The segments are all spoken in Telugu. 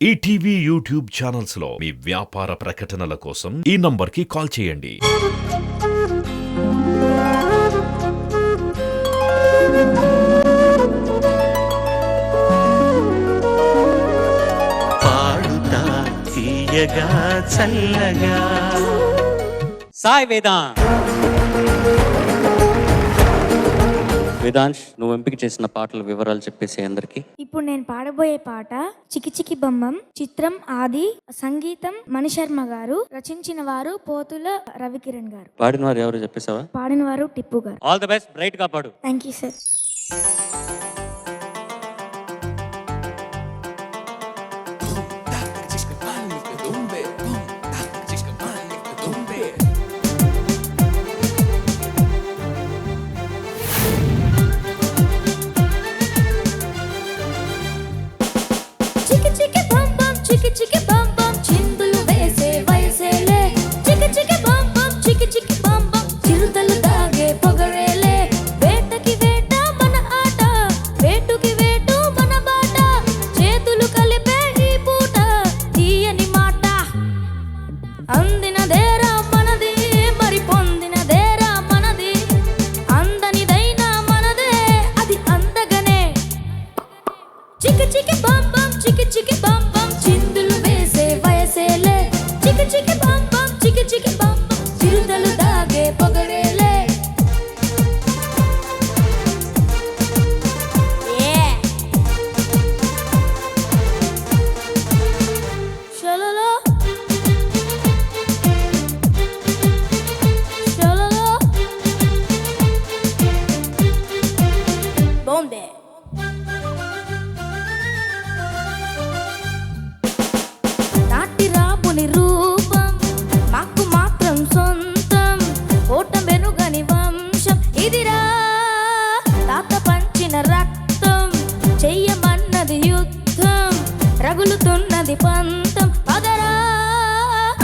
ఈటీవీ యూట్యూబ్ ఛానల్స్ లో మీ వ్యాపార ప్రకటనల కోసం ఈ నంబర్కి కాల్ చేయండి. పాడుతా తీయగా చల్లగా సాయి వేదాంశ్, నువ్వు ఎంపిక చేసిన పాటల వివరాలు చెప్పేసి అందరికి. ఇప్పుడు నేను పాడబోయే పాట చికి చికి బొమ్మం, చిత్రం ఆది, సంగీతం మణిశర్మ గారు, రచించిన వారు పోతుల రవికిరణ్ గారు, పాడిన వారు ఎవరు చెప్పేసావా? పాడిన వారు టిప్పు గారు. ఆల్ ది బెస్ట్, బ్రైట్ గా పాడు. Thank you sir. చికి చికి బమ్ బమ్, చికి చికి బమ్ బమ్, చిందులు వేసే వయసేలే. చికి చికి బమ్ బమ్, చికి చికి బమ్ బమ్, చిరుతలు దాగే పొగరేలే. వేటకి వేట మన ఆట, వేటుకి వేటు మన బాట, చేతులు కలిపే ఈ పూట తీయని మాట. అందినదేరా మనది, మరి పొందినదేరా మనది, అందనిదైనా మనదే అది అందగనే. చికి చికి బమ్ బమ్, చికి చికి బమ్ బమ్, చిందులు వేసే వయసేలే. చికి చికి బమ్ బమ్, చికి చికి బమ్ బమ్, చిరుతలు దాగే పొగరేలే. షలలో షలలో బాంబే. నాటి రాముని రూపం మాకు మాత్రం సొంతం, ఓటమెరుగని వంశం ఇదిరా. తాత పంచిన రక్తం, చెయ్యమన్నది యుద్ధం, రగులుతున్నది పంతం. పదరా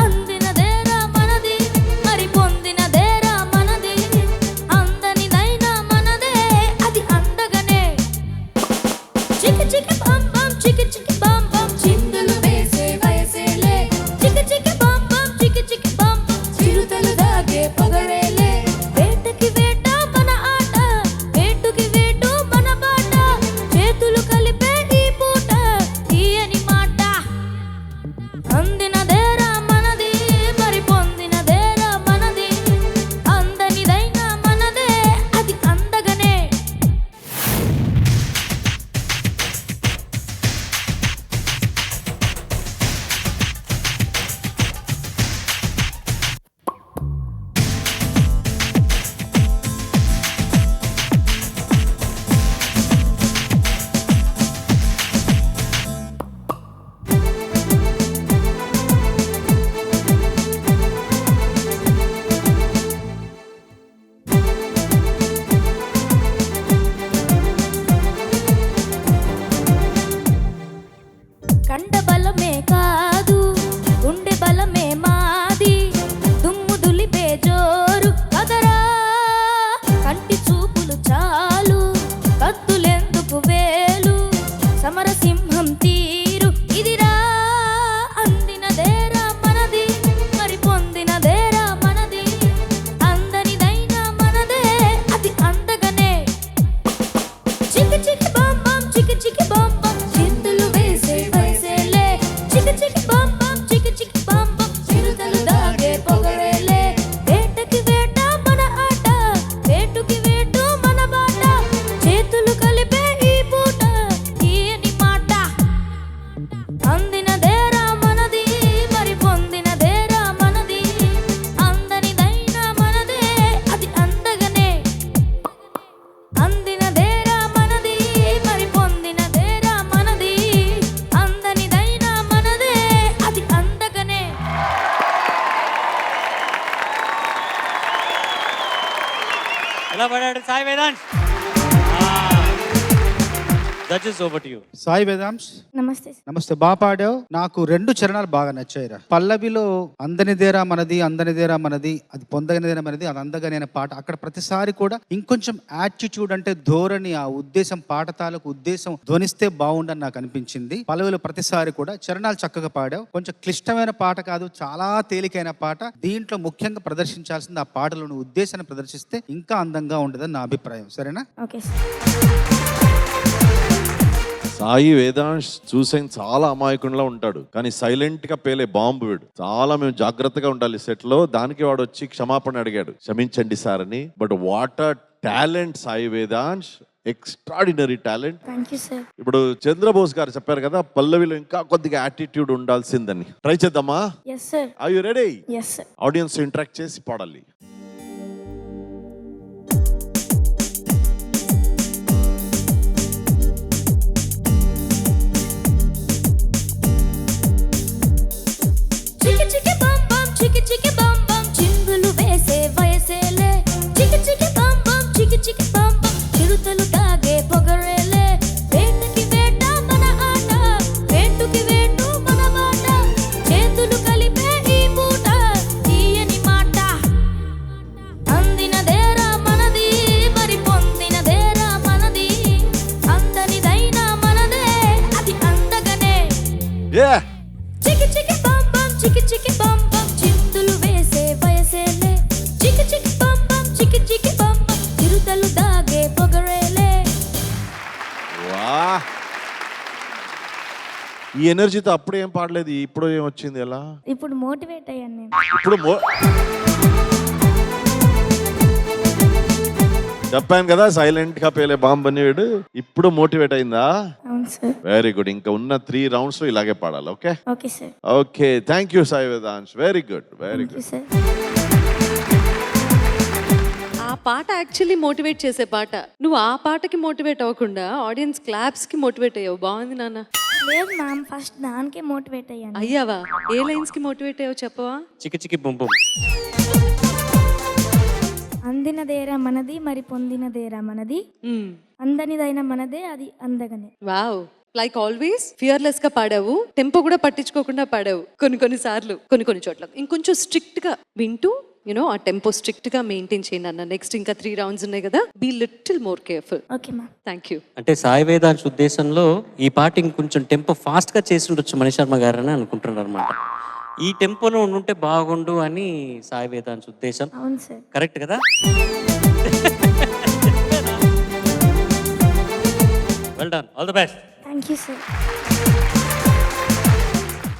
అందినదేరా మనది, మరి పొందినదేరా మనది, అందనిదైనా మనదే అది అందగనే. చికి చికి బమ్ బమ్, చికి చికి బమ్ బమ్, చిందులు వేసే వయసేలే. చికి చికి బమ్ బమ్, చికి చికి బమ్ బమ్, చిరుతలు దాగే పొగరేలే. వేటకి వేట మన ఆట, వేటుకి వేటు మన బాట, చేతులు కలిపే ఈ పూట తీయని మాట. అందినదేరా మనది, మరి పొందినదేరా మనది, అందనిదైనా మనదే అది అందగనే. కండ బలమే కాదు, గుండె బలమే మాది, దుమ్ము దులిపే జోరు కదరా. కంటి చూపులు చాలు, కత్తులెందుకు వేలు, సమరసింహం తీరు ఇదిరా. అందినదేరా మనది, మరి పొందినదేరా మనది, అందనిదైనా మనదే అది అందగనే. చికి చికి బమ్ బమ్, చికి చికి బమ్ బమ్, చిందులు వేసే వయసేలే. చికి చికి బమ్ బమ్, చికి చికి బమ్ బమ్, చిరుతలు దాగే పొగరేలే. వేటకి వేట మన ఆట, వేటుకి వేటు మన బాట, చేతులు కలిపే ఈ పూట తీయని మాట. అందినదేరా మనది, మరి పొందినదేరా మనది, అందనిదైనా మనదే అది అందగనే. అందినదేరా మనది, మరి పొందినదేరా మనది, అందనిదైనా మనదే అది అందగనే. ఎలా పాడాడు Sai Vedansh? Judges over to you. Sai Vedansh నమస్తే సార్. నమస్తే, బాగా పాడావు. నాకు 2 చరణాలు బాగా నచ్చాయిరా. పల్లవిలో అందనిదేరా మనది, అందనిదేరా మనది, అది పొందగనిదేరా మనది, అది అందగనే పాట. అక్కడ ప్రతిసారి కూడా ఇంకొంచెం యాటిట్యూడ్ అంటే ధోరణి, ఆ ఉద్దేశం, పాట తాలూకు ఉద్దేశం ధ్వనిస్తే బాగుండని నాకు అనిపించింది. పల్లవిలో ప్రతిసారి కూడా చరణాలు చక్కగా పాడావు. కొంచెం క్లిష్టమైన పాట కాదు, చాలా తేలికైన పాట. దీంట్లో ముఖ్యంగా ప్రదర్శించాల్సింది ఆ పాటలోని ఉద్దేశాన్ని ప్రదర్శిస్తే ఇంకా అందంగా ఉండదని నా అభిప్రాయం. సరేనా? Okay sir. సాయి వేదాంశ్ చూసే చాలా అమాయకుడిలా ఉంటాడు, కానీ సైలెంట్ గా పేలే బాంబు వీడు. చాలా మేము జాగ్రత్తగా ఉండాలి సెట్ లో. దానికి వాడు వచ్చి క్షమాపణ అడిగాడు, క్షమించండి సార్ అని. But what a talent Sai Vedansh, extraordinary talent. Thank you sir. ఇప్పుడు చంద్రబోస్ గారు చెప్పారు కదా పల్లవిలో ఇంకా కొద్దిగా యాటిట్యూడ్ ఉండాల్సిందని. ట్రై చేద్దామా? Yes sir. Are you ready? Yes sir. Audience interact చేసి పాడాలి. చికి చికి బం బం చికి చికి బం బం చిందులు వేసే వయసేలే. చికి చికి బం బం చికి చికి బం బం చిరుతలు తాగే పొగరేలే. వేటకి వేట మన ఆట, వేటుకి వేటు మన మాట. చేతులు కలిపే ఈ పూట తీయని మాట. అందినదేరా మనది, మరి పొందినదేరా మనది. అందనిదైనా మనదే, అది అందగనే. Yeah! చికి చికి బం బం చికి చికి బం బం చిందులు వేసే వయసేలే. చికి చికి బం బం చికి చికి బం బం చిరుతలు దాగే పొగరేలే. వాహ్! ఈ ఎనర్జీతో అప్పుడు ఏం పాడలేదు, ఇప్పుడు ఏం వచ్చింది ఎలా? ఇప్పుడు మోటివేట్ అయ్యాను నేను. ఇప్పుడు చెప్పాను కదా సైలెంట్ గా పేలే బాంబ్ అని వీడు. ఇప్పుడు మోటివేట్ అయిందా? అవును సార్. Very good. ఇంకా ఉన్న 3 rounds లో ఇలాగే పాడాలి. Okay okay sir. Okay, thank you Sai Vedansh. Very good, very thank you good. Sir. ఆ పాట యాక్చువల్లీ మోటివేట్ చేసే పాట. నువ్వు ఆ పాటకి మోటివేట్ అవ్వకుండా ఆడియన్స్ క్లాప్స్ కి మోటివేట్ అయ్యావు. బాగుంది నాన్న. లేదు మ్యామ్, ఫస్ట్ దానికే మోటివేట్ అయ్యాను. అయ్యావా? ఏ లైన్స్ కి మోటివేట్ అయ్యావు చెప్పవా? చికి చికి బుమ్ బుమ్. అందినదేరా మనది, మరి పొందినదేరా మనది. అందనిదైన మనదే, అది అందగనే. వావ్, లైక్ ఆల్వేస్ ఫియర్లెస్ గా పాడావు. టెంపో కూడా పట్టించుకోకుండా పాడావు. కొన్ని సార్లు కొన్ని చోట్ల ఇంకొంచెం స్ట్రిక్ట్ గా వింటూ ఆ టెంపో స్ట్రిక్ట్ గా మెయింటైన్ చేయండి అన్న. నెక్స్ట్ ఇంకా 3 rounds ఉన్నాయి కదా, be little more careful. Okay ma'am. Thank you. అంటే సాయి వేదాంశ్ ఉద్దేశంలో ఈ పాట ఇంకొంచెం టెంపో ఫాస్ట్ గా చేసి ఉండొచ్చు మణిశర్మ గారు అని అనుకుంటున్నారు అనమాట. ఈ టెంపోలో ఉంటే బాగుండు అని సాయి వేదాంశ్ ఉద్దేశం. అవును సార్. కరెక్ట్ కదా? Well done, all the best. Thank you sir.